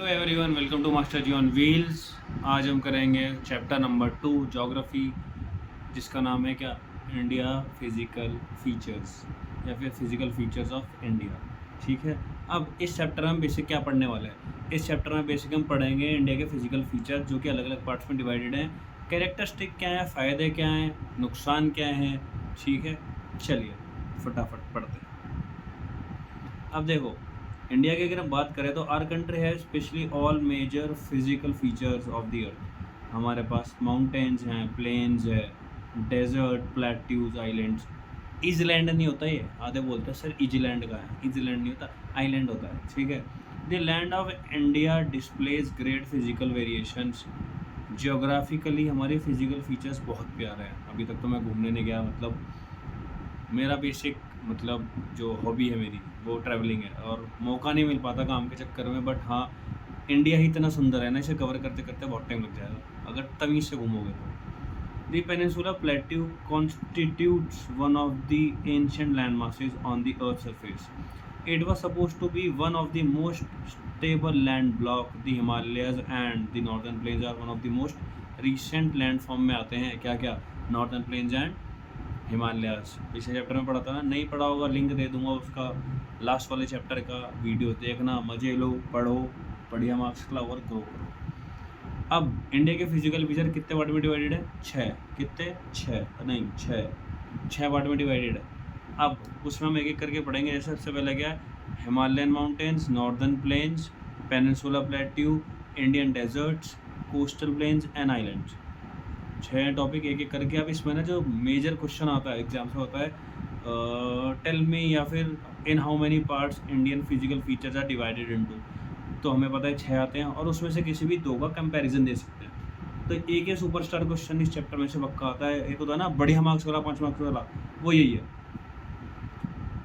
Hello everyone, welcome to master ji on wheels. आज हम करेंगे चैप्टर नंबर 2 ज्योग्राफी, जिसका नाम है क्या, इंडिया फिज़िकल फीचर्स या फिर फिज़िकल फीचर्स ऑफ इंडिया। ठीक है। अब इस चैप्टर में बेसिक क्या पढ़ने वाले हैं, इस चैप्टर में बेसिक हम पढ़ेंगे इंडिया के फिज़िकल फीचर जो कि अलग अलग पार्ट्स में डिवाइडेड हैं। कैरेक्टरिस्टिक क्या है, फ़ायदे क्या हैं, नुकसान क्या हैं। ठीक है, चलिए फटाफट पढ़ते हैं। अब देखो, इंडिया की अगर हम बात करें तो आर कंट्री है specially all major physical features of the earth. हमारे पास माउंटेन्स हैं, प्लेन्स है, डेजर्ट, प्लेट्यूज, आइलैंड्स। ईजलैंड नहीं होता ये, आधे बोलते हैं सर ईजलैंड का है, ईजलैंड नहीं होता, आइलैंड होता है। ठीक है। The land of India displays great physical variations. Geographically हमारे फिजिकल फीचर्स बहुत प्यारे हैं। अभी तक तो मैं घूमने नहीं गया, मतलब मेरा बेसिक मतलब जो हॉबी है मेरी वो ट्रैवलिंग है, और मौका नहीं मिल पाता काम के चक्कर में। बट हाँ, इंडिया ही इतना सुंदर है ना, इसे कवर करते करते बहुत टाइम लग जाएगा अगर तमीज़ से घूमोगे तो। The peninsula plateau constitutes one of the ancient land masses on the earth surface. It was supposed to be one of the most stable land block. The Himalayas and the northern plains are one of the most recent landform में आते हैं। क्या क्या, northern plains and Himalayas. पिछले chapter में पढ़ा था ना, नहीं पढ़ा होगा लिंक दे दूंगा उसका, लास्ट वाले चैप्टर का वीडियो देखना, मजे लो, पढ़ो, बढ़िया मार्क्स लाओ और ग्रो करो। अब इंडिया के फिजिकल फीचर कितने पार्ट में डिवाइडेड है? 6। कितने? 6 नहीं, 6 पार्ट में डिवाइडेड है। अब उसमें हम एक एक करके पढ़ेंगे। जैसे सबसे पहले क्या है, Himalayan mountains, northern plains, peninsula plateau, Indian deserts, coastal plains and islands. 6 topic एक एक करके। अब इसमें ना जो मेजर क्वेश्चन आता है एग्जाम से होता है, टेल मी या फिर in how many parts Indian physical features are divided into. तो हमें पता है 6 आते हैं, और उसमें से किसी भी 2 का कंपैरिजन दे सकते हैं। तो एक ये सुपरस्टार क्वेश्चन इस चैप्टर में से पक्का आता है। एक होता है ना बढ़िया मार्क्स वाला, 5 मार्क्स वाला, वो यही है।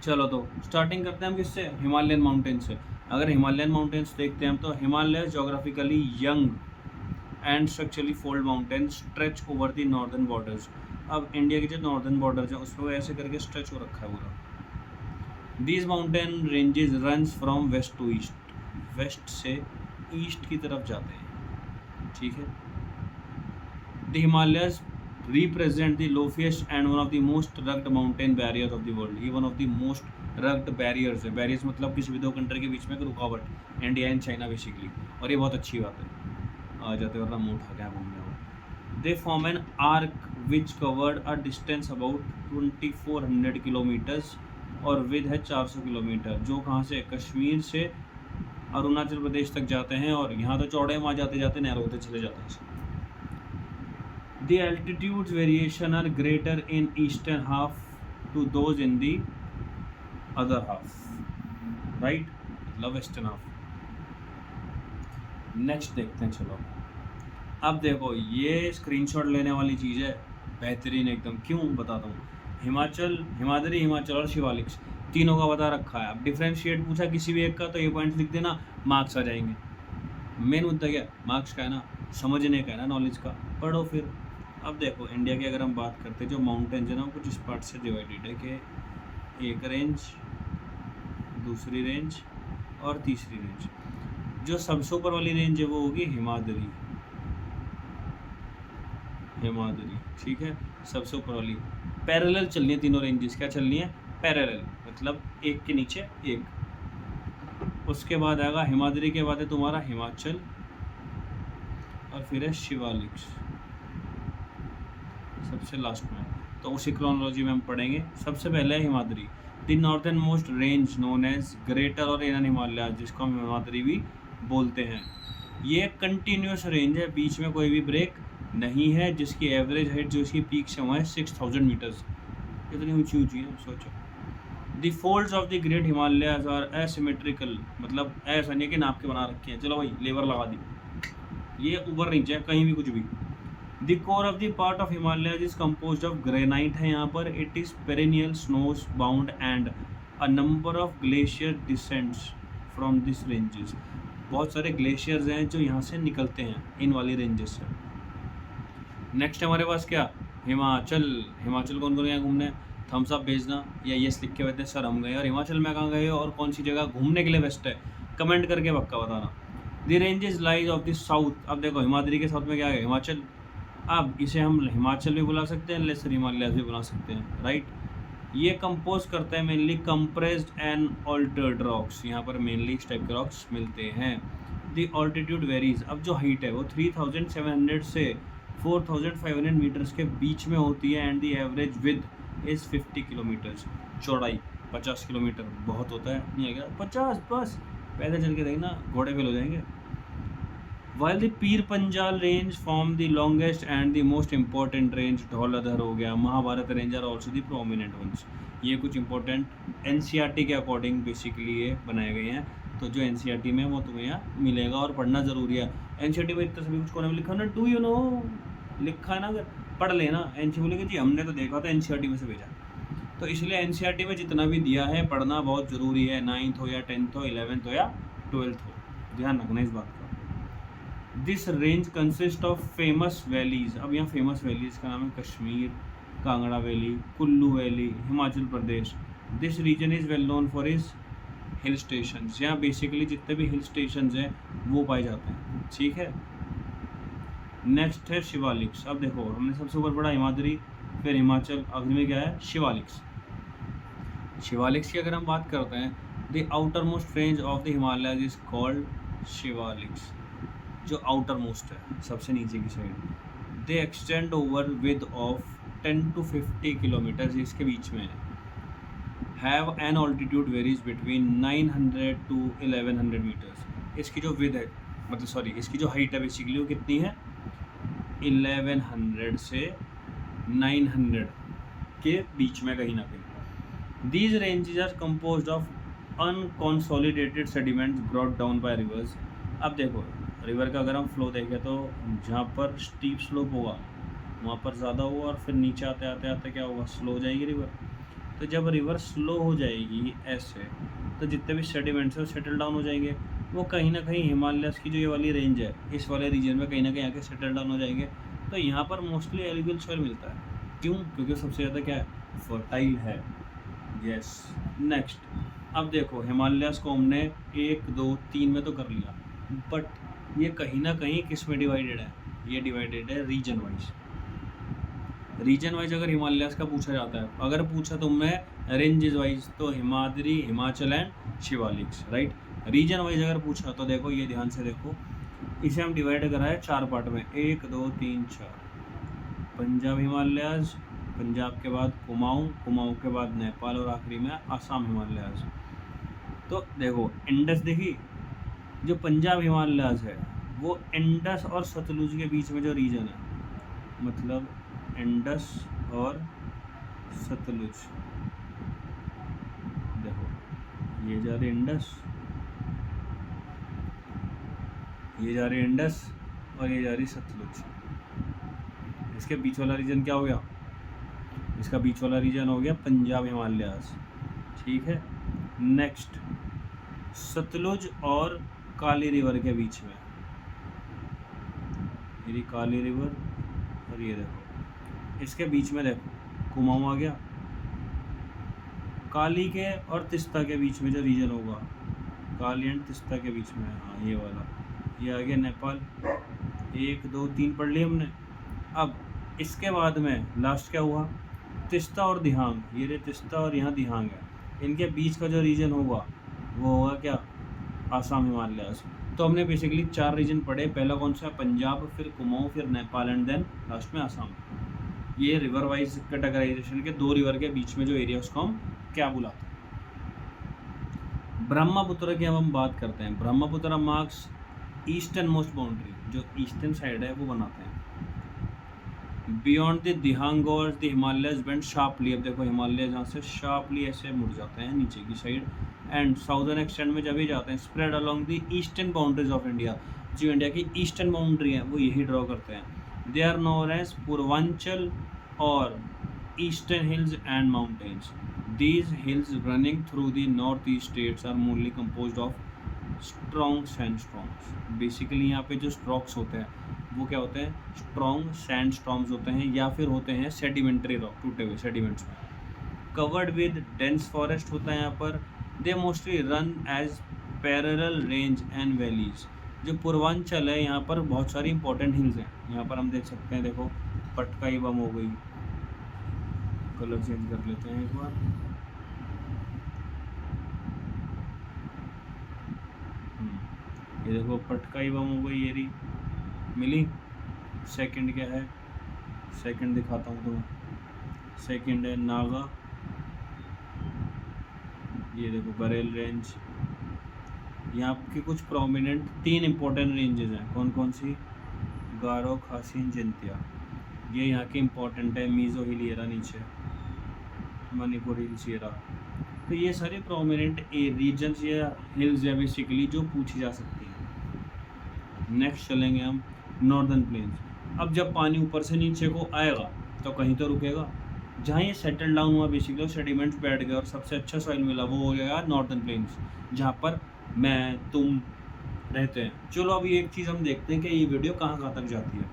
चलो तो स्टार्टिंग करते हैं हम किससे, हिमालयन माउंटेन से। अगर हिमालयन माउंटेन्स देखते हैं हम, तो Himalaya geographically young and structurally fold mountain stretch over the northern borders. अब इंडिया के जो नॉर्दर्न बॉर्डर्स हैं उस पर ऐसे करके स्ट्रेच हो रखा है पूरा। These mountain ranges runs from west to east, west से ईस्ट की तरफ जाते हैं। ठीक है। The Himalayas represent the loftiest and one of the most rugged mountain barriers of the world. ये one of the most rugged barriers है। Barriers मतलब किसी भी 2 कंट्री के बीच में एक रुकावट, इंडिया एंड चाइना बेसिकली। और ये बहुत अच्छी बात है, आ जाते वरना मुँह उठा क्या घूमने हो। They form an arc which covered a distance about 2400 kilometres, और विद है 400 किलोमीटर, जो कहाँ से, कश्मीर से अरुणाचल प्रदेश तक जाते हैं। और यहाँ तो चौड़े, वहाँ जाते जाते नहर होते चले जाते हैं। The altitude variation are greater in eastern half to those in the other half, right, मतलब वेस्टर्न हाफ। नेक्स्ट देखते हैं। चलो अब देखो, ये स्क्रीनशॉट लेने वाली चीज़ है, बेहतरीन एकदम। क्यों बताता हूँ। हिमाचल, हिमाद्री, हिमाचल और शिवालिक्स तीनों का बता रखा है। अब डिफ्रेंशिएट पूछा किसी भी एक का तो ये पॉइंट्स लिख देना, मार्क्स आ जाएंगे। मेन मुद्दा क्या, मार्क्स का है ना, समझने का है ना, नॉलेज का, पढ़ो फिर। अब देखो, इंडिया की अगर हम बात करते हैं, जो माउंटेन्स है ना, वो कुछ इस पार्ट से डिवाइडेड है कि एक रेंज, दूसरी रेंज और तीसरी रेंज। जो सबसे ऊपर वाली रेंज है वो होगी हिमाद्री, हिमाद्री। ठीक है, सबसे ऊपर वाली। पैरेलल चलनी है तीनों रेंजेस। क्या चलनी है? पैरेलल, मतलब एक के नीचे एक। उसके बाद आएगा हिमाद्री के बाद है तुम्हारा हिमाचल, और फिर है शिवालिक्स सबसे लास्ट में। तो उसी क्रोनोलॉजी में हम पढ़ेंगे। सबसे पहले है Himadri, the northern most range known as greater और इनर हिमालय, जिसको हम हिमाद्री भी बोलते हैं। ये कंटिन्यूस रेंज है, बीच में कोई भी ब्रेक नहीं है, जिसकी एवरेज हाइट जो इसकी पीक से हुआ है 6000 मीटर्स। इतनी ऊंची ऊंची है, सोचो। The folds of the great Himalayas are asymmetrical, मतलब ऐसा नहीं कि नाप के बना रखे हैं, चलो भाई लेबर लगा दी, ये ऊपर नीचे है, कहीं भी कुछ भी। The core of the part of Himalayas is compose of granite है यहाँ पर। It is perennial snows bound and a number of glacier descents from this ranges. बहुत सारे ग्लेशियर्स हैं जो यहाँ से निकलते हैं इन वाली रेंजेस से। नेक्स्ट हमारे पास क्या, हिमाचल। हिमाचल कौन कौन गया घूमने, थम्स अप भेजना या यस लिख के बैठे सर हम गए। और हिमाचल में कहाँ गए और कौन सी जगह घूमने के लिए बेस्ट है, कमेंट करके पक्का बताना। The ranges lies of the south. अब देखो हिमाद्री के साउथ में क्या है, हिमाचल। अब इसे हम हिमाचल भी बुला सकते हैं, लेसर हिमालयाज भी बुला सकते हैं, राइट। ये कंपोज करता है mainly compressed and altered rocks. यहाँ पर मेनली इस टाइप के रॉक्स मिलते हैं। The altitude varies. अब जो हाइट है वो 3700 से 4500 मीटर्स के बीच में होती है। And the average with is 50 kilometres. चौड़ाई 50 किलोमीटर बहुत होता है, नहीं है क्या 50, बस पैदल चल के देखना घोड़े फेल हो जाएंगे। While the Pir Panjal range form the longest and the most important range, Dhauladhar हो गया, Mahabharat range are also the prominent ones. ये कुछ इंपॉर्टेंट एनसीईआरटी के अकॉर्डिंग बेसिकली ये बनाए गए हैं। तो जो एनसीईआरटी में वो तुम्हें यहाँ मिलेगा और पढ़ना ज़रूरी है। एनसीईआरटी में इतना सभी कुछ कोने में लिखा ना, डू यू नो लिखा है ना, अगर पढ़ लेना। एनसीईआरटी बोलेगा जी हमने तो देखा था एनसीईआरटी में से भेजा। तो इसलिए एनसीईआरटी में जितना भी दिया है पढ़ना बहुत ज़रूरी है, 9th हो या 10th हो, 11th हो या 12th हो, ध्यान रखना इस बात का। This range consist of famous valleys. अब यहाँ फेमस वैलीज का नाम है Kashmir, Kangra valley, Kullu valley, Himachal Pradesh. This region is well known for is hill station. यहाँ बेसिकली जितने भी हिल स्टेशन हैं वो पाए जाते हैं, ठीक है। नेक्स्ट है शिवालिक्स। अब देखो हमने सबसे ऊपर पढ़ा हिमाद्री, फिर हिमाचल, आखिर में क्या है शिवालिक्स। शिवालिक्स की अगर हम बात करते हैं, the outer most range of the Himalayas is called Shivaliks. जो आउटर मोस्ट है सबसे नीचे की side. They extend over width of 10 to 50 kilometres, इसके बीच में है। Have an altitude varies between 900 to 1100 metres. इसकी जो विद है, मतलब सॉरी इसकी जो हाइट है बेसिकली वो कितनी है, 1100 से 900 के बीच में कहीं ना कहीं। These ranges are composed of unconsolidated sediments brought down by rivers. अब देखो रिवर का अगर हम फ्लो देखें तो जहाँ पर स्टीप स्लोप होगा वहाँ पर ज़्यादा होगा, और फिर नीचे आते आते आते क्या होगा, स्लो हो जाएगी रिवर। तो जब रिवर स्लो हो जाएगी ऐसे, तो जितने भी सेडिमेंट्स हैं वो सेटल डाउन हो जाएंगे। वो कहीं ना कहीं हिमालयस की जो ये वाली रेंज है इस वाले रीजन में कहीं ना कहीं आके सेटल डाउन हो जाएंगे। तो यहाँ पर मोस्टली एलुवियल सॉइल मिलता है। क्यों? क्योंकि सबसे ज़्यादा क्या है, फर्टाइल है। यस। नेक्स्ट, अब देखो हिमालयस को हमने 1 2 3 में तो कर लिया, बट ये कहीं ना कहीं किस में डिवाइडेड है, ये डिवाइडेड है रीजन वाइज। रीजन वाइज अगर हिमालयस का पूछा जाता है, अगर पूछा तुमने रेंजेस वाइज तो Himadri, Himachal and Shivaliks, right. Region wise अगर पूछा तो देखो ये ध्यान से देखो, इसे हम डिवाइड करा है 4 पार्ट में, 1 2 3 4। पंजाब हिमालयस, पंजाब के बाद कुमाऊं, कुमाऊं के बाद नेपाल, और आखिरी में आसाम हिमालयस। तो देखो इंडस देखी, जो पंजाब हिमालयाज है वो इंडस और सतलुज के बीच में जो रीजन है, मतलब इंडस और सतलुज। देखो ये जा रही इंडस, ये जा रही इंडस, और ये जा रही सतलुज। इसके बीच वाला रीजन क्या हो गया, इसका बीच वाला रीजन हो गया पंजाब हिमालयाज, ठीक है। नेक्स्ट, सतलुज और काली रिवर के बीच में, ये काली रिवर, और ये देखो इसके बीच में देखो कुमाऊं आ गया। काली के और तिस्ता के बीच में जो रीजन होगा, काली एंड तिस्ता के बीच में, हाँ ये वाला, ये आ गया नेपाल। 1 2 3 पढ़ लिया हमने। अब इसके बाद में लास्ट क्या हुआ, तिस्ता और दिहांग। ये रे तिस्ता और यहाँ दिहांग है, इनके बीच का जो रीजन होगा वो होगा क्या, आसाम हिमालयाज। तो हमने बेसिकली 4 रीजन पढ़े। पहला कौन सा, पंजाब, फिर कुमाऊं, फिर नेपाल एंड देन लास्ट में आसाम। ये रिवर वाइज कैटेगराइजेशन के 2 रिवर के बीच में जो एरिया उसको हम क्या बुलाते हैं। ब्रह्मपुत्र की हम बात करते हैं। Brahmaputra marks eastern most boundary, जो ईस्टर्न साइड है वो बनाते हैं। Beyond the Dihang gorge the Himalayas bend sharply. अब देखो हिमालय जहाँ से शार्पली ऐसे मुड़ जाते हैं नीचे की साइड, एंड साउदर्न एक्सटेंड में जब भी जाते हैं spread along the eastern boundaries of India. जो इंडिया की ईस्टर्न बाउंड्री है वो यही ड्रॉ करते हैं। They are known as Purvanchal और eastern hills and mountains. These hills running through the north east states are mainly composed of strong sandstorms. Basically यहाँ पे जो स्ट्रोक्स होते हैं वो क्या होते हैं, स्ट्रॉन्ग सैंडस्टॉर्म्स होते हैं, या फिर होते हैं सेडिमेंट्री रॉक, टूटे हुए सेडिमेंट्स में। कवर्ड विद डेंस फॉरेस्ट होता है यहाँ पर। They mostly run as parallel range and valleys. जो पूर्वांचल है यहाँ पर बहुत सारी इंपॉर्टेंट हिल्स हैं। यहाँ पर हम देख सकते हैं, देखो पटकाई बम हो गई, कलर चेंज कर लेते हैं एक बार। ये देखो पटकाई बम हो गई, ये रही मिली। सेकंड क्या है, सेकंड दिखाता हूँ तुम्हें। सेकंड है नागा, ये देखो बरेल रेंज। यहाँ की कुछ प्रोमिनेंट 3 इंपॉर्टेंट रेंजेस हैं, कौन कौन सी, गारो, खासी, जंतिया, ये यहाँ की इंपॉर्टेंट है। मीज़ो हिल ये रहा नीचे, मणिपुर हिल्स ये रहा। तो ये सारे प्रोमिनेंट रीजन्स या हिल्स है बेसिकली जो पूछी जा सकती है। नेक्स्ट चलेंगे हम नॉर्दर्न प्लेन्स। अब जब पानी ऊपर से नीचे को आएगा तो कहीं तो रुकेगा। जहाँ ये सेटल डाउन हुआ बेसिकली, सेडिमेंट्स बैठ गए और सबसे अच्छा सॉइल मिला, वो हो गया नॉर्दर्न प्लेन्स, जहाँ पर मैं तुम रहते हैं। चलो अभी एक चीज़ हम देखते हैं कि ये वीडियो कहाँ कहाँ तक जाती है।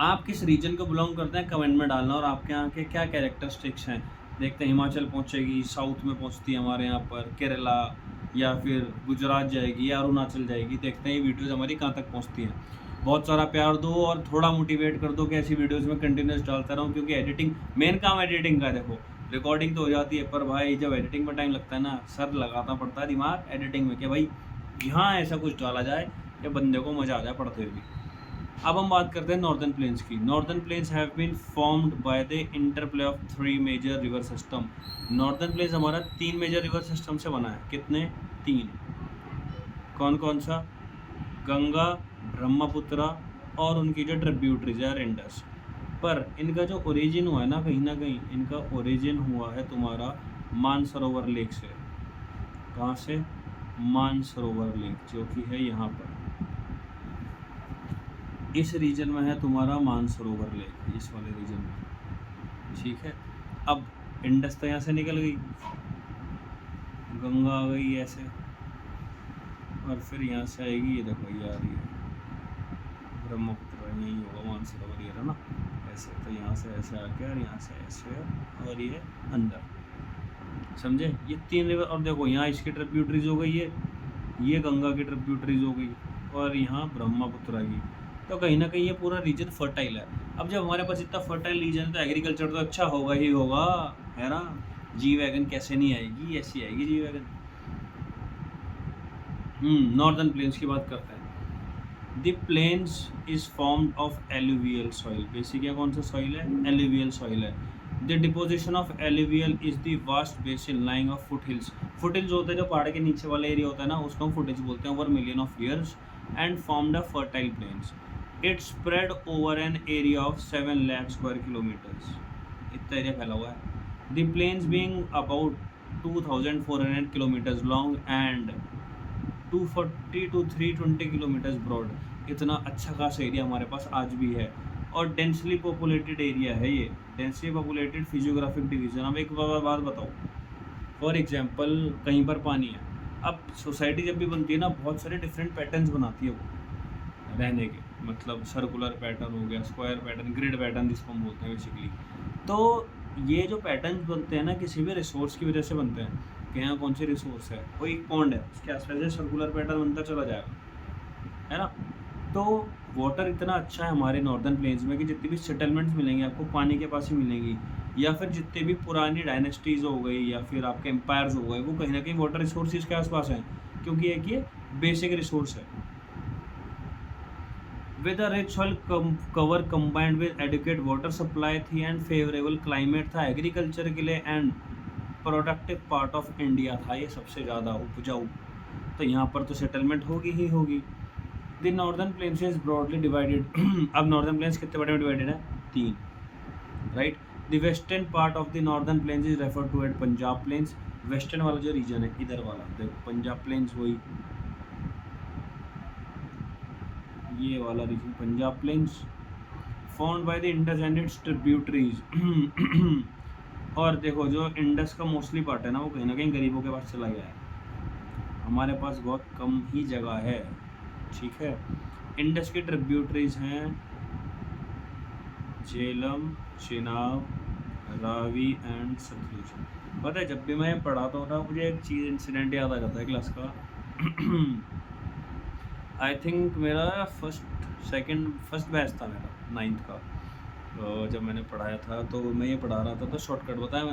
आप किस रीजन को बिलोंग करते हैं कमेंट में डालना, और आपके यहाँ के क्या कैरेक्टरिस्टिक्स हैं। देखते हैं हिमाचल पहुँचेगी, साउथ में पहुँचती है हमारे यहाँ पर, केरला या फिर गुजरात जाएगी या अरुणाचल जाएगी। देखते हैं ये वीडियोज़ हमारी कहाँ तक पहुँचती हैं। बहुत सारा प्यार दो और थोड़ा मोटिवेट कर दो कि ऐसी वीडियोस में कंटिन्यूस डालता रहूँ, क्योंकि एडिटिंग मेन काम एडिटिंग का। देखो रिकॉर्डिंग तो हो जाती है, पर भाई जब एडिटिंग में टाइम लगता है ना, सर लगाना पड़ता है दिमाग एडिटिंग में कि भाई यहाँ ऐसा कुछ डाला जाए कि बंदे को मज़ा आ जाए पढ़ते हुए भी। अब हम बात करते हैं नॉर्दर्न प्लेन्स की। Northern plains have been formed by the interplay of 3 major river system. Northern plains हमारा 3 मेजर रिवर सिस्टम से बना है। कितने? 3। कौन कौन सा? गंगा, ब्रह्मपुत्र और उनकी जो ट्रिब्यूटरीज है इंडस। पर इनका जो ओरिजिन हुआ है ना कहीं इनका ओरिजिन हुआ है तुम्हारा मानसरोवर लेक से। कहाँ से? मानसरोवर लेक, जो कि है यहाँ पर इस रीजन में है तुम्हारा मानसरोवर लेक, इस वाले रीजन में। ठीक है, अब इंडस तो यहाँ से निकल गई, गंगा आ गई ऐसे, और फिर यहाँ से आएगी, ये देखो ये आ रही है ब्रह्मपुत्र, यही होगा मानसरोवर ये ना ऐसे। तो यहाँ से ऐसे आके और यहाँ से ऐसे और ये अंदर, समझे? ये 3 रिवर। और देखो यहाँ इसकी ट्रिब्यूटरीज हो गई है, ये गंगा की ट्रिब्यूटरीज हो गई और यहाँ ब्रह्मपुत्र की। तो कहीं ना कहीं ये पूरा रीजन फर्टाइल है। अब जब हमारे पास इतना फर्टाइल रीजन है तो एग्रीकल्चर तो अच्छा होगा ही होगा, है ना? जी वैगन कैसे नहीं आएगी, ऐसी आएगी जी वैगन। नॉर्दर्न प्लेन्स की बात करते हैं। The plains is formed of alluvial soil. Basically कौन सा सॉइल है? एलुवियल सॉइल है। The deposition of alluvial is the vast basin lying of foot hills. Foot hills होता है जो पहाड़ के नीचे वाला एरिया होता है ना, उसको हम फुट हिल्स बोलते हैं। Over million of years and formed a fertile plains. It spread over an area of 7 lakh square kilometers. इतना एरिया फैला हुआ है। The plains being about 2400 kilometers long and 240 to 320 kilometers broad. इतना अच्छा खासा एरिया हमारे पास आज भी है, और डेंसली पॉपुलेटेड एरिया है ये, डेंसली पॉपुलेटेड फिजियोग्राफिक डिवीजन। अब एक बात बताओ, फॉर एग्जांपल कहीं पर पानी है, अब सोसाइटी जब भी बनती है ना, बहुत सारे डिफरेंट पैटर्न्स बनाती है वो रहने के, मतलब सर्कुलर पैटर्न हो गया, स्क्वायर पैटर्न, ग्रिड पैटर्न जिसको हम बोलते हैं बेसिकली। तो ये जो पैटर्न्स बनते हैं ना, किसी भी रिसोर्स की वजह से बनते हैं कि यहाँ कौन से रिसोर्स है, कोई एक पॉन्ड है, उसके आसपास से सर्कुलर पैटर्न बनता चला जाएगा, है ना? तो वाटर इतना अच्छा है हमारे नॉर्दर्न प्लेन्स में कि जितनी भी सेटलमेंट्स मिलेंगी आपको पानी के पास ही मिलेंगी, या फिर जितने भी पुरानी डायनेस्टीज़ हो गई या फिर आपके एम्पायर्स हो गए, वो कहीं ना कहीं वाटर रिसोर्सेज के आसपास हैं, क्योंकि एक ये बेसिक रिसोर्स है। With a rich soil cover combined with adequate water supply थी एंड फेवरेबल क्लाइमेट था एग्रीकल्चर के लिए, and productive part of India था ये सबसे ज़्यादा उपजाऊ। तो यहाँ पर तो सेटलमेंट होगी ही होगी। The northern plains is broadly divided. अब नॉर्दर्न प्लेन्स कितने बड़े में डिवाइडेड है? 3, right. The western part of the northern plains is refer to at Punjab plains. Western वाला जो रीजन है इधर वाला, देखो पंजाब प्लेन्स वही, ये वाला region Punjab plains, formed by the Indus and its tributaries. और देखो जो इंडस का मोस्टली पार्ट है ना, वो कहीं ना कहीं गरीबों के पास चला गया है, हमारे पास बहुत कम ही जगह है, ठीक है। इंडस की ट्रिब्यूटरीज हैं झेलम, चिनाब, रावी एंड सतलुज। पता है जब भी मैं पढ़ाता हूँ ना, मुझे एक चीज़ इंसिडेंट याद आ जाता है क्लास का। आई थिंक मेरा फर्स्ट बैच था मेरा 9th का। जब मैंने पढ़ाया था तो मैं ये पढ़ा रहा था तो शॉर्टकट बताया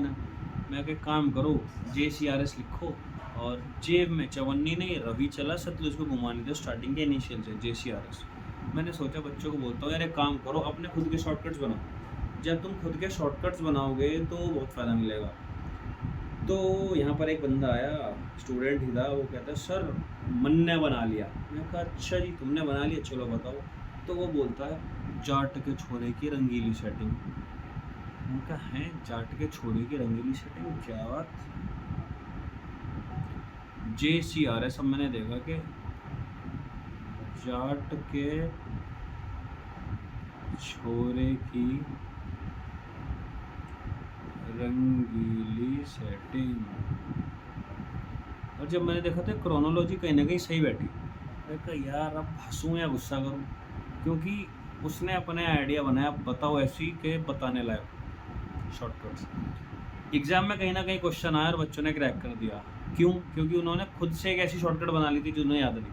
मैं कि काम करो, JCRS लिखो और जेब में चवन्नी नहीं रवि चला सतलुज को घुमाने दो, स्टार्टिंग के इनिशियल से JCRS। मैंने सोचा बच्चों को बोलता हूँ यार एक काम करो, अपने खुद के शॉर्टकट्स बनाओ। जब तुम खुद के शॉर्टकट्स बनाओगे तो बहुत फ़ायदा मिलेगा। तो यहाँ पर एक बंदा आया, स्टूडेंट ही था, वो कहता है सर मन ने बना लिया। मैं कहा अच्छा जी तुमने बना लिया, चलो बताओ। तो वो बोलता है जाट के छोरे की रंगीली सेटिंग। मैं कहा है जाट के छोरे की रंगीली सेटिंग, क्या बात। JCRS अब मैंने देखा कि जाट के छोरे की रंगीली सेटिंग, और जब मैंने देखा तो क्रोनोलॉजी कहीं ना कहीं सही बैठी। मैं कहा यार अब हंसूँ या गुस्सा करूँ, क्योंकि उसने अपने आइडिया बनाया, बताओ ऐसी के बताने लायक शॉर्टकट्स। एग्ज़ाम में कहीं ना कहीं क्वेश्चन आया और बच्चों ने क्रैक कर दिया। क्यों? क्योंकि उन्होंने खुद से एक ऐसी शॉर्टकट बना ली थी जो उन्हें याद नहीं।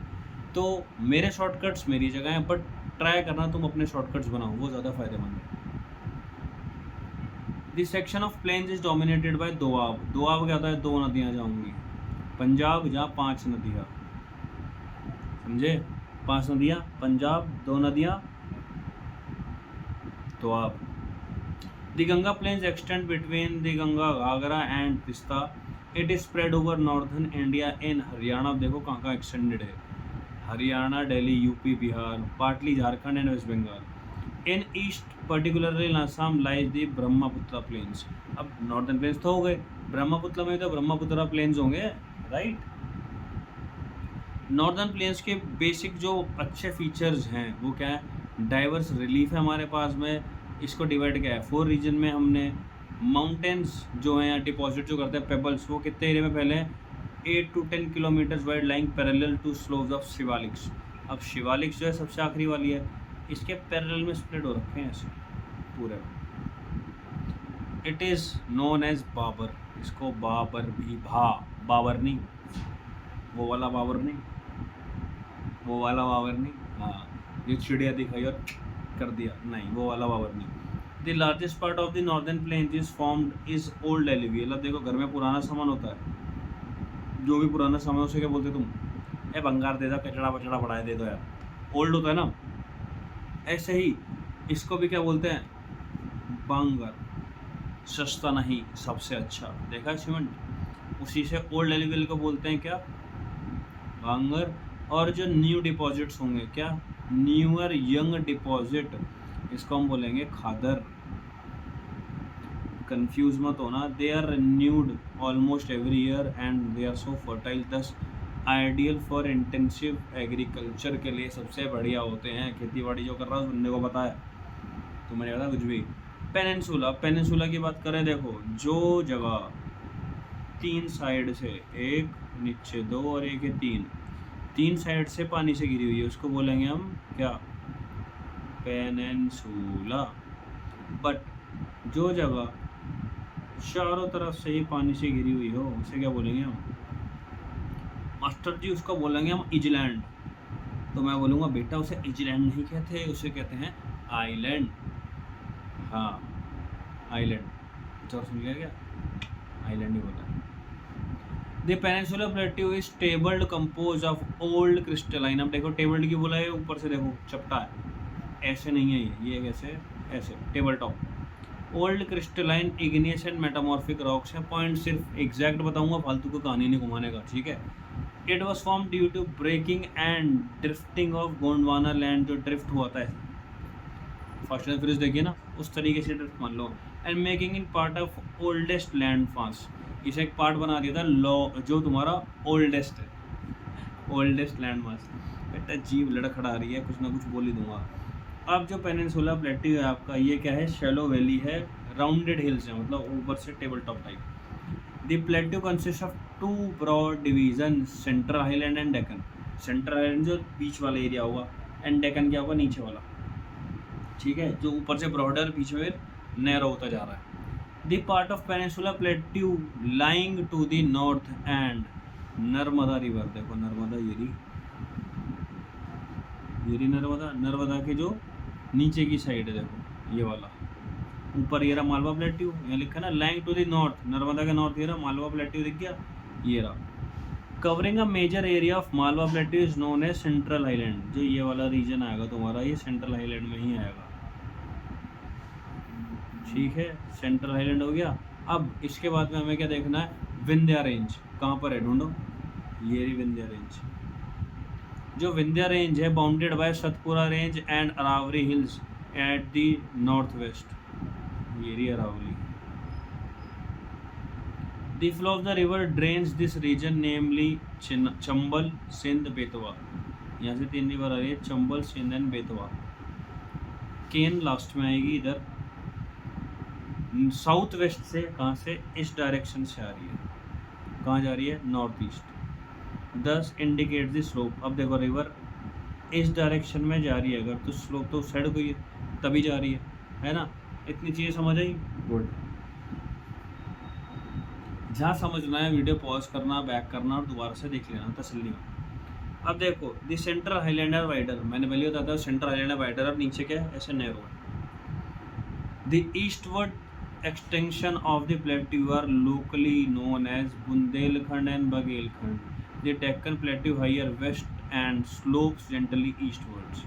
तो मेरे शॉर्टकट्स मेरी जगह हैं, बट ट्राई करना तुम अपने शॉर्टकट्स बनाओ, वो ज़्यादा फायदेमंद है। This section of plains is dominated by Doab. Doab क्या होता है? दो नदियाँ जाऊंगी। पंजाब जहाँ 5 नदियाँ, समझे? 5 नदियाँ पंजाब, 2 नदियाँ Doab. The Ganga plains extend between the Ganga Ghagra and Tista. It is spread over northern India in Haryana. देखो कहाँ कहाँ extended है, Haryana, Delhi, UP, Bihar, partly Jharkhand and West Bengal. In east, particularly in Assam, lies the Brahmaputra plains. अब northern plains तो हो गए, ब्रह्मपुत्र में तो ब्रह्मपुत्र plains होंगे, right? नॉर्दर्न प्लेन्स के बेसिक जो अच्छे फीचर्स हैं वो क्या है? डाइवर्स रिलीफ है हमारे पास में। इसको डिवाइड किया है 4 रीजन में हमने। माउंटेन्स जो हैं या डिपॉजिट जो करते हैं पेबल्स, वो कितने एरिया में फैले हैं? 8 to 10 kilometres wide lying parallel two slopes of Shivaliks. अब शिवालिक्स जो है सबसे आखिरी वाली है, इसके पैरेलल में स्प्लिट हो रखे हैं ऐसे पूरे। It is known as Bhabar. इसको बाबर भी बाबर नहीं, वो वाला बाबर नहीं, वो वाला बाबर नहीं, हाँ जो चिड़िया दिखाई और कर दिया, नहीं वो वाला बाबर नहीं। The largest part of the northern plains is formed is old alluvial. अब देखो घर में पुराना सामान होता है, जो भी पुराना सामान उसे क्या बोलते तुम? ए भंगार दे दो, कचड़ा बचड़ा पड़ा है दे दो यार, ओल्ड होता है ना। ऐसे ही इसको भी क्या बोलते हैं? बांगर। सस्ता नहीं सबसे अच्छा, देखा सीमेंट, उसी से ओल्ड एलुवियल को बोलते हैं क्या? बांगर। और जो न्यू डिपॉजिट्स होंगे क्या? न्यूअर यंग डिपॉजिट, इसको हम बोलेंगे खादर। कंफ्यूज मत होना। They are renewed almost every year and they are so fertile, thus ideal for intensive agriculture के लिए सबसे बढ़िया होते हैं। खेती बाड़ी जो कर रहा है उस बंदे को पता है, तुम्हें नहीं पता कुछ भी। पेनिनसुला की बात करें, देखो जो जगह 3 साइड से, एक नीचे 2 और एक है 3 साइड से पानी से घिरी हुई है, उसको बोलेंगे हम क्या? पेनिनसुला। बट जो जगह चारों तरफ से ही पानी से घिरी हुई हो उसे क्या बोलेंगे हम? मास्टर जी उसको बोलेंगे हम इजलैंड। तो मैं बोलूँगा बेटा उसे इजलैंड नहीं कहते, उसे कहते हैं आइलैंड। हाँ आइलैंड, तो सुन लिया क्या? आइलैंड ही बोला है। The peninsular plateau is tabled composed of old crystalline। अब देखो टेबल्ड की बोला है, ऊपर से देखो चपटा है, ऐसे नहीं है ये कैसे? ऐसे table top. Old crystalline igneous and metamorphic rocks है। पॉइंट सिर्फ एग्जैक्ट बताऊंगा, फालतू को कहानी नहीं घुमाने का, ठीक है? It was form due to breaking and drifting of Gondwana land, जो ड्रिफ्ट हुआ था फास्ट एंड फ्यूरियस देखिए ना, उस तरीके से ड्रिफ्ट मान लो। And making in part of oldest land mass, इसे एक पार्ट बना दिया था लॉ जो तुम्हारा ओल्डेस्ट है, ओल्डेस्ट लैंड मास। बेटा जीव लड़खड़ा रही है, कुछ ना कुछ बोल ही दूंगा। अब जो पेनिनसुला प्लेट्यू है आपका, ये क्या है? शैलो वैली है, राउंडेड हिल्स है, मतलब ऊपर से table top type. The plateau consist of 2 broad division, central highland and Deccan. Central highland जो बीच वाला एरिया होगा, एंड डेक्कन क्या होगा? नीचे वाला, ठीक है, जो ऊपर से ब्रॉडर बीच में नैरो होता जा रहा है। The part of Peninsula Plateau lying to the north and Narmada river, देखो नर्मदा ये रही, ये रही नर्मदा, नर्मदा के जो नीचे की साइड है देखो ये वाला, ऊपर ये रहा मालवा प्लेट्यू, यहाँ लिखा है ना lying to the north, Narmada के नॉर्थ ये रहा मालवा प्लेट्यू दिख गया, ये रहा। Covering a major area of Malwa plateau is known as central highland, जो ये वाला रीजन आएगा तुम्हारा ये सेंट्रल हाईलैंड में ही आएगा, ठीक है, सेंट्रल हाईलैंड हो गया। अब इसके बाद में हमें क्या देखना है, विंध्या रेंज कहाँ पर है ढूंढो, ये रही विंध्या रेंज। जो विंध्या रेंज है bounded by Satpura range and Aravalli hills at the north west, ये रही Aravalli. The flow of the river drains this region namely Chambal Sindh Betwa, यहाँ से 3 रिवर आ रही है, चंबल सिंध एंड बेतवा। केन लास्ट में आएगी इधर साउथ वेस्ट से, कहाँ से, इस डायरेक्शन से आ रही है, कहाँ जा रही है, नॉर्थ ईस्ट, दस इंडिकेट द स्लोप। अब देखो रिवर इस डायरेक्शन में जा रही है अगर, तो स्लोप तो उस साइड को ही है तभी जा रही है ना। इतनी चीज़ें समझ आई, गुड। जहाँ समझना है वीडियो पॉज करना, बैक करना और दोबारा से देख लेना तसल्ली में। अब देखो द सेंट्रल हाईलैंडर वाइडर, मैंने पहले बताया था सेंट्रल हाईलैंडर वाइडर, अब नीचे क्या है, ऐसे नैरो है। The eastward extension of the plateau are locally known as Bundelkhand and Baghelkhand. The Deccan plateau higher west and slopes gently eastwards.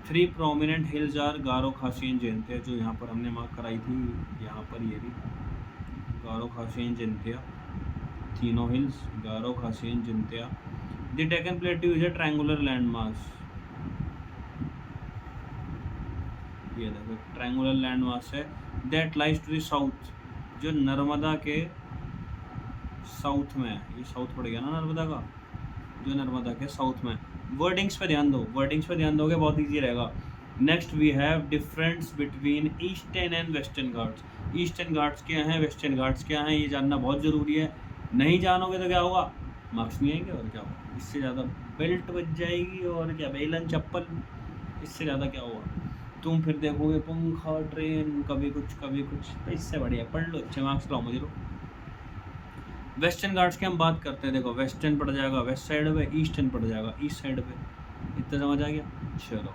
3 prominent hills are Garo Khasi and Jaintia, जो यहाँ पर हमने मार्क कराई थी, यहाँ पर ये भी गारो खासी एंड जयंतिया, तीनों hills Garo Khasi and Jaintia. The Deccan plateau is a triangular land mass, ये देखो ट्रायंगुलर लैंड मास है, that lies to the south, जो नर्मदा के साउथ में है, ये साउथ पड़ गया ना नर्मदा का, जो नर्मदा के साउथ में। वर्डिंग्स पे ध्यान दो, वर्डिंग्स पे ध्यान दोगे बहुत ईजी रहेगा। Next we have difference between eastern and western Ghats. Eastern Ghats क्या हैं, वेस्टर्न घाट्स क्या हैं, ये जानना बहुत ज़रूरी है। नहीं जानोगे तो क्या होगा, मार्क्स नहीं आएंगे और क्या होगा, इससे ज़्यादा बेल्ट बच जाएगी और क्या, बेलन चप्पल, इससे ज़्यादा क्या होगा, तुम फिर देखोगे पंखा ट्रेन, कभी कुछ कभी कुछ, तो इससे बढ़िया पढ़ लो, अच्छे मार्क्स लाओ मुझे लो। वेस्टर्न घाट्स की हम बात करते हैं, देखो वेस्टर्न पड़ जाएगा वेस्ट साइड पे, ईस्टर्न पड़ जाएगा ईस्ट साइड पे, इतना समझ आ गया। चलो,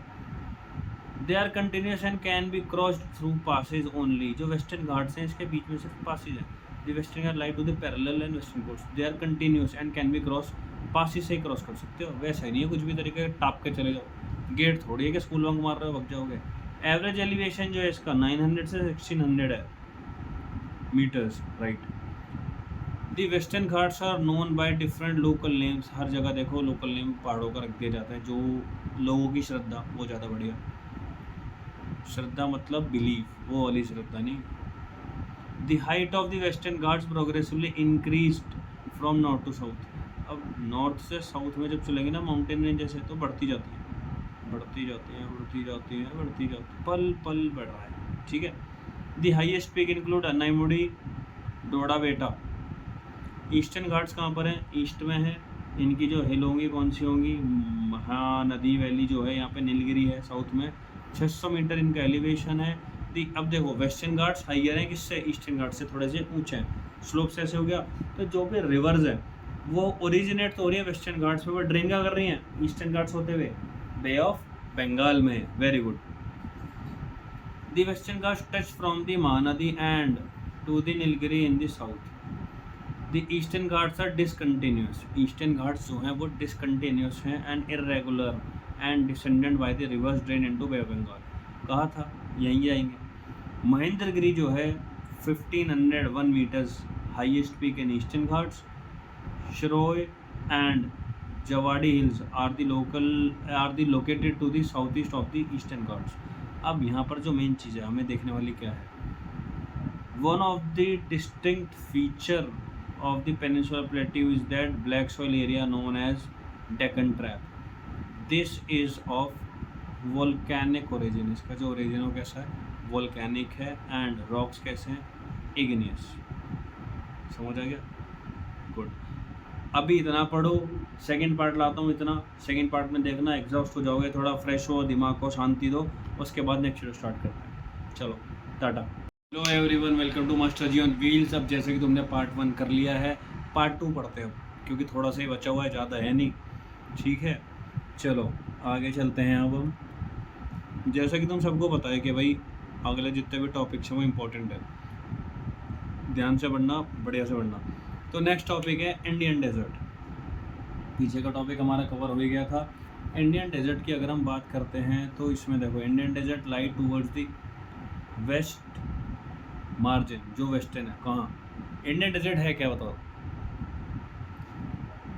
they are continuous and can be crossed through passes only. जो वेस्टर्न घाट्स हैं इसके बीच में सिर्फ पासेज हैं। The western Ghat lie to the parallel and western coast, they are continuous and can be cross, passes से ही क्रॉस कर सकते हो, वैसा ही नहीं है कुछ भी तरीके टाप के चले जाओ, गेट थोड़ी है कि स्कूल बंक मार रहे हो भग जाओगे। एवरेज एलिवेशन जो है इसका 900 से 1600 है metres, right. The Western Ghats are known by different local names, हर जगह देखो लोकल नेम पहाड़ों का रख दिया जाता है, जो लोगों की श्रद्धा वो ज़्यादा बढ़िया, श्रद्धा मतलब बिलीव, वो वाली श्रद्धा नहीं। The height of the western Ghats progressively increased from north to south. अब नॉर्थ से साउथ में जब चलेंगे ना माउंटेन रेंज जैसे, तो बढ़ती जाती है, बढ़ती जाती है, बढ़ती जाती है, बढ़ती जाती है, पल पल बढ़ रहा है, ठीक है। द हाईएस्ट पीक इंक्लूड अन्नाईमुड़ी, डोडा बेटा। ईस्टर्न घाट्स कहाँ पर हैं, ईस्ट में है, इनकी जो हिल होंगी कौन सी होंगी, महानदी वैली जो है यहाँ पे नीलगिरी है साउथ में, 600 मीटर इनका एलिवेशन है। अब देखो वेस्टर्न घाट्स हाइयर हैं किससे, ईस्टर्न घाट से थोड़े से ऊंचे हैं, स्लोप से ऐसे हो गया। तो जो भी रिवर्स है वो ओरिजिनेट तो हो रही है वेस्टर्न घाट्स में, वो ड्रेन क्या कर रही हैं, ईस्टर्न घाट्स होते हुए बे ऑफ बंगाल में। Very good. The western Ghats touch from the Mahanadi and to the Nilgiri in the south. The Eastern Ghats are discontinuous, Eastern Ghats जो हैं वो डिसकंटिन्यूस हैं and irregular and descendant by the rivers drain into Bay of Bengal. कहा था यहीं आएंगे। महेंद्रगिरी जो है 1501 metres highest peak in Eastern Ghats. Shevaroy and Javadi hills are the located to the south east of the Eastern Ghats. अब यहाँ पर जो मेन चीज़ है हमें देखने वाली क्या है, one of the distinct feature of the peninsular plateau is that black soil area known as Deccan Trap. This is of volcanic origin, इसका जो origin हो कैसा है, volcanic है, and rocks कैसे हैं, igneous। समझ आ गया, गुड। अभी इतना पढ़ो, सेकंड पार्ट लाता हूँ, इतना सेकंड पार्ट में देखना एग्जॉस्ट हो जाओगे, थोड़ा फ्रेश हो, दिमाग को शांति दो, उसके बाद नेक्स्ट वीडियो स्टार्ट करते हैं। चलो tata. Hello everyone, welcome to master ji on wheels. अब जैसे कि तुमने पार्ट 1 कर लिया है, पार्ट 2 पढ़ते हैं अब, क्योंकि थोड़ा सा ही बचा हुआ है, ज़्यादा है नहीं, ठीक है। चलो आगे चलते हैं अब हम। जैसा कि तुम सबको पता है कि भाई अगले जितने भी टॉपिक्स हैं वो इम्पोर्टेंट है, ध्यान से पढ़ना, बढ़िया से पढ़ना। तो नेक्स्ट टॉपिक है इंडियन डेजर्ट। पीछे का टॉपिक हमारा कवर हो ही गया था। इंडियन डेजर्ट की अगर हम बात करते हैं तो इसमें देखो, Indian desert lie towards the west margin, जो वेस्टर्न है। कहाँ इंडियन डेजर्ट है, क्या बताओ?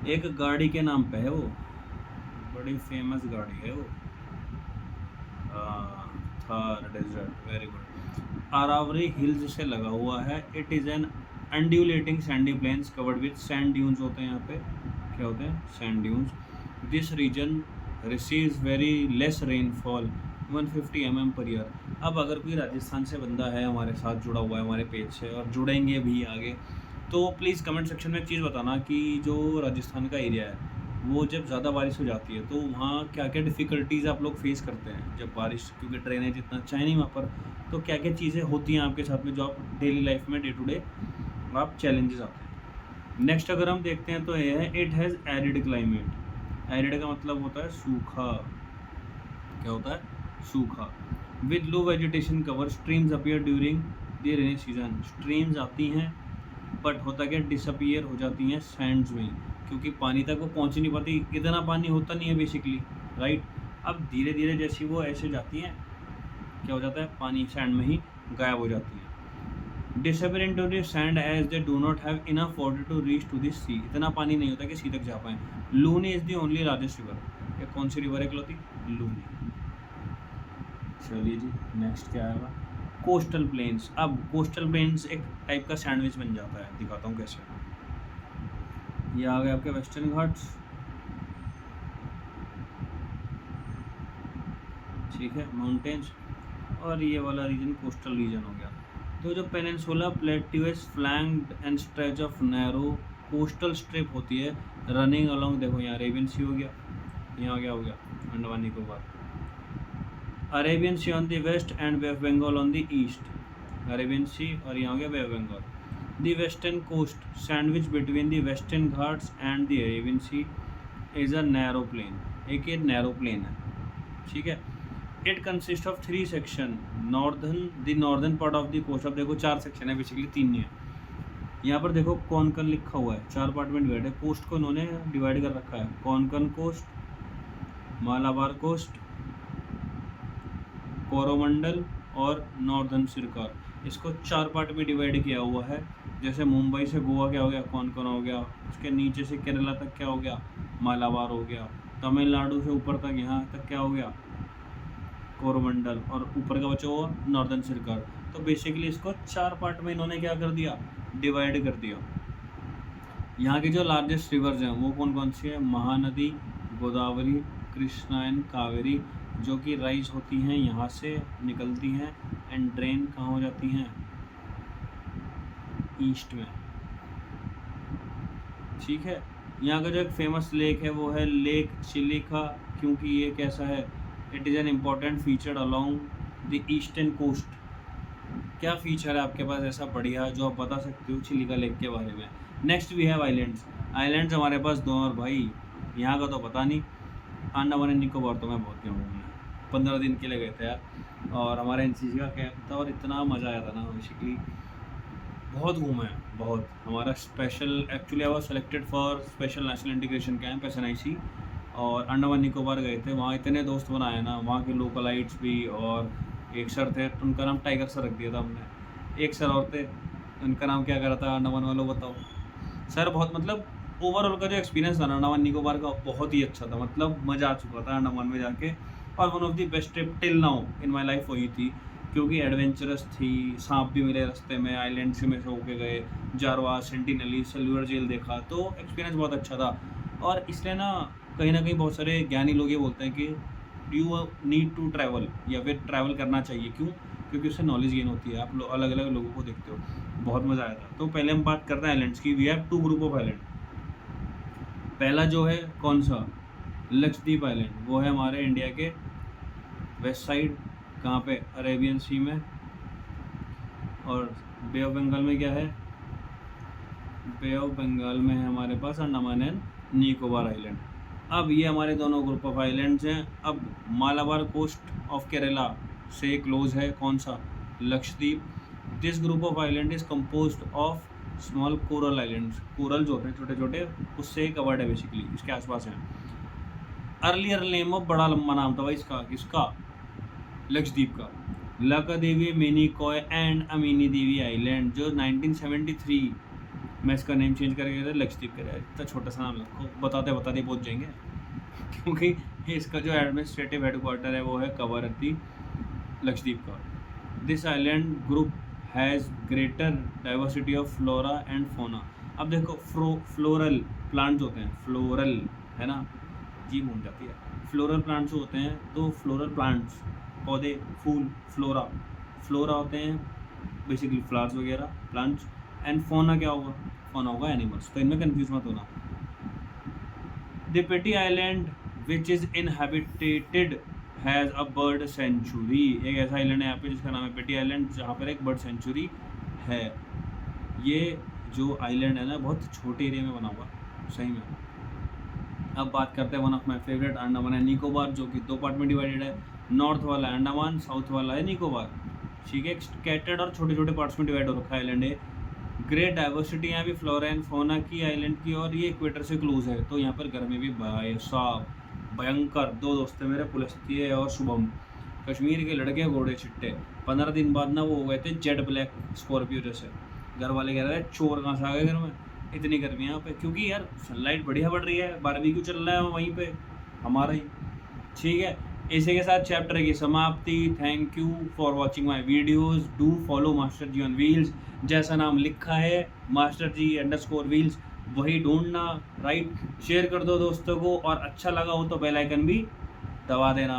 एक गाड़ी के नाम पे है वो, बड़ी फेमस गाड़ी है वो, Thar desert. Very good. Aravalli hills से लगा हुआ है। It is an undulating sandy plains covered with sand dunes होते हैं यहाँ पे। क्या होते हैं? Sand dunes. This region receives very less rainfall 150 mm per year. अब अगर कोई राजस्थान से बंदा है हमारे साथ जुड़ा हुआ है हमारे पेज से, और जुड़ेंगे भी आगे, तो प्लीज़ कमेंट सेक्शन में एक चीज़ बताना कि जो राजस्थान का एरिया है वो जब ज़्यादा बारिश हो जाती है तो वहाँ क्या क्या डिफ़िकल्टीज़ आप लोग फेस करते हैं जब बारिश, क्योंकि ड्रेनेज इतना अच्छा है नहीं वहाँ पर, तो क्या क्या चीज़ें होती हैं आपके साथ में जो आप डेली लाइफ में डे टू डे आप चैलेंजेस आते हैं। नेक्स्ट अगर हम देखते हैं तो ये है, it has arid climate. Arid का मतलब होता है सूखा। क्या होता है? सूखा। With low vegetation cover, streams appear during the rainy season. Streams आती हैं बट होता क्या, डिसअपियर हो जाती हैं सैंड्स में, क्योंकि पानी तक वो पहुंच ही नहीं पाती, इतना पानी होता नहीं है बेसिकली, राइट। अब धीरे धीरे जैसी वो ऐसे जाती हैं, क्या हो जाता है, पानी सैंड में ही गायब हो जाती है। Disappear into the sand as they do not have enough water to reach to the sea. इतना पानी नहीं होता कि सी तक जा पाए। Luni is the only largest river. ये कौन सी रिवर है इकलौती? लूनी। चलिए जी, नेक्स्ट क्या आएगा? Coastal planes. अब कोस्टल प्लेन्स एक टाइप का सैंडविच बन जाता है, दिखाता हूँ कैसे। ये आ गए आपके वेस्टर्न घाट्स, ठीक है, माउंटेन्स, और ये वाला रीजन कोस्टल रीजन हो गया। तो जो peninsula plateau is flanked and stretch of narrow coastal strip होती है रनिंग अलोंग। देखो यहाँ अरेबियन सी हो गया, यहाँ क्या हो गया, Andaman Nicobar. Arabian Sea on the west and Bay of Bengal on the east. Arabian Sea और यहाँ हो गया Bay of Bengal. The western coast sandwich between the western Ghats and the Arabian Sea is a narrow plain. एक ये नैरो प्लेन है, ठीक है। It consist of 3 section. Northern part of the coast. अब देखो 4 सेक्शन है बेसिकली, 3 नहीं है। यहाँ पर देखो कोंकण लिखा हुआ है, 4 पार्ट में डिवाइड है। कोस्ट को इन्होंने डिवाइड कर रखा है, कोंकण कोस्ट, मालाबार कोस्ट, कोरोमंडल और नॉर्दर्न सिरकार। इसको 4 पार्ट में डिवाइड किया हुआ है। जैसे मुंबई से गोवा क्या हो गया, कोंकण हो गया, उसके नीचे से केरला तक क्या हो गया, मालाबार हो गया, तमिलनाडु से ऊपर तक यहाँ तक क्या हो गया, कोरोमंडल, और ऊपर का बचा हुआ नॉर्दर्न सिरकार। तो बेसिकली इसको 4 पार्ट में इन्होंने क्या कर दिया, डिवाइड कर दिया। यहाँ की जो लार्जेस्ट रिवर्स हैं वो कौन कौन सी है? महानदी, गोदावरी, कृष्णा एंड कावेरी, जो कि राइज होती हैं यहाँ से, निकलती हैं एंड ड्रेन कहाँ हो जाती हैं, ईस्ट में, ठीक है। यहाँ का जो एक फेमस लेक है वो है लेक चिलिका, क्योंकि ये कैसा है, it is an important feature along the eastern coast. क्या फीचर है आपके पास ऐसा बढ़िया जो आप बता सकते हो चिलिका लेक के बारे में? Next we have islands. Islands हमारे पास 2 और भाई, यहाँ का तो पता नहीं, अंडमान एंड निकोबार तो मैं बहुत गया हूँ, 15 दिन के लिए गए थे यार, और हमारा एनसीसी का कैंप था और इतना मज़ा आया था ना, बेसिकली बहुत घूमे हैं बहुत। हमारा special actually I was selected for special national integration camp SNIC, और अंडमान निकोबार गए थे। वहाँ इतने दोस्त बनाए ना, वहाँ के लोकलाइट्स भी, और एक सर थे उनका नाम टाइगर सर रख दिया था हमने। एक सर और थे, उनका नाम क्या करा था अंडमान वालों, बताओ सर। बहुत मतलब ओवरऑल का जो एक्सपीरियंस था ना अंडमान निकोबार का, बहुत ही अच्छा था, मतलब मज़ा आ चुका था अंडमान में जाके। और one of the best trip till now in my life वही थी, क्योंकि एडवेंचरस थी, सांप भी मिले रास्ते में, आइलैंड से में से होके गए, जारवा, सेंटिनली, सेल्यूलर जेल देखा, तो एक्सपीरियंस बहुत अच्छा था। और इसलिए ना कहीं बहुत सारे ज्ञानी लोग ये बोलते हैं कि यू नीड टू ट्रैवल, या फिर ट्रैवल करना चाहिए। क्यों? क्योंकि उससे नॉलेज गेन होती है, आप अलग अलग लोगों को देखते हो, बहुत मज़ा आया था। तो पहले हम बात करते हैं आइलैंड्स की। We have 2 group of island. पहला जो है कौन सा, लक्षद्वीप आइलैंड, वो है हमारे इंडिया के वेस्ट साइड, कहाँ पे, अरेबियन सी में। और बे ऑफ बंगाल में क्या है, बे ऑफ बंगाल में है हमारे पास अंडमान एंड निकोबार आइलैंड, अब ये हमारे दोनों ग्रुप ऑफ आइलैंड्स हैं। अब मालाबार कोस्ट ऑफ केरला से क्लोज है कौन सा, Lakshadweep. This group of island is composed of small coral islands, coral जो होते हैं छोटे छोटे, उससे कवर्ड है बेसिकली, इसके आसपास है। अर्लियर नेम ऑफ, बड़ा लंबा नाम था भाई इसका, किसका, लक्षद्वीप का, Laccadive, Minicoy and Amindivi island, जो 1973 मैं इसका नेम चेंज करके गया था, लक्षद्वीप करा। इतना छोटा सा नाम रखो, बताते बताते पहुँच जाएंगे क्योंकि इसका जो एडमिनिस्ट्रेटिव हेडक्वार्टर है वो है कवरत्ती, लक्षद्वीप का। This island group has greater diversity of flora and fauna. अब देखो फ्लोरल प्लांट्स होते हैं, फ्लोरल है ना, जी मून जाती है, फ्लोरल प्लांट्स होते हैं, तो फ्लोरल प्लांट्स पौधे फूल, फ्लोरा होते हैं बेसिकली फ्लावर्स वगैरह, प्लांट्स, एंड फोना क्या होगा, फोना होगा एनिमल्स, तो इनमें कंफ्यूज मत होना। The Pitti island which is inhabitated has a bird sanctuary. एक ऐसा आइलैंड है यहाँ पे जिसका नाम है पेटी आइलैंड, जहाँ पर एक बर्ड सेंचुरी है। ये जो आइलैंड है ना बहुत छोटे एरिया में बना हुआ सही में। अब बात करते हैं one of my favourite, Andaman and Nicobar, जो कि 2 पार्ट में डिवाइडेड है। नॉर्थ वाला अंडमान, साउथ वाला है निकोबार, ठीक है। स्कैटर्ड और छोटे छोटे पार्ट्स में डिवाइड हो रखा आइलैंड है। ग्रेट डाइवर्सिटी यहाँ भी फ्लोरा एंड फोना की आइलैंड की, और ये इक्वेटर से क्लोज है, तो यहाँ पर गर्मी भी भाई साहब भयंकर। 2 दोस्त थे मेरे, पुलस्त्य और शुभम, कश्मीर के लड़के घोड़े चिट्टे। 15 दिन बाद ना वो हो गए थे जेट ब्लैक स्कॉर्पियो जैसे। घर वाले कह रहे थे चोर कहाँ से आ गए घर में, इतनी गर्मी है यहाँ पे, क्योंकि यार सनलाइट बढ़िया पड़ रही है, बारबेक्यू चल रहा है वहीं पे हमारा ही, ठीक है। इसी के साथ चैप्टर की समाप्ति। Thank you for watching my videos. Do follow master ji on wheels, जैसा नाम लिखा है मास्टर जी _व्हील्स वही ढूंढना, राइट। शेयर कर दो दोस्तों को, और अच्छा लगा हो तो बेल आइकन भी दबा देना।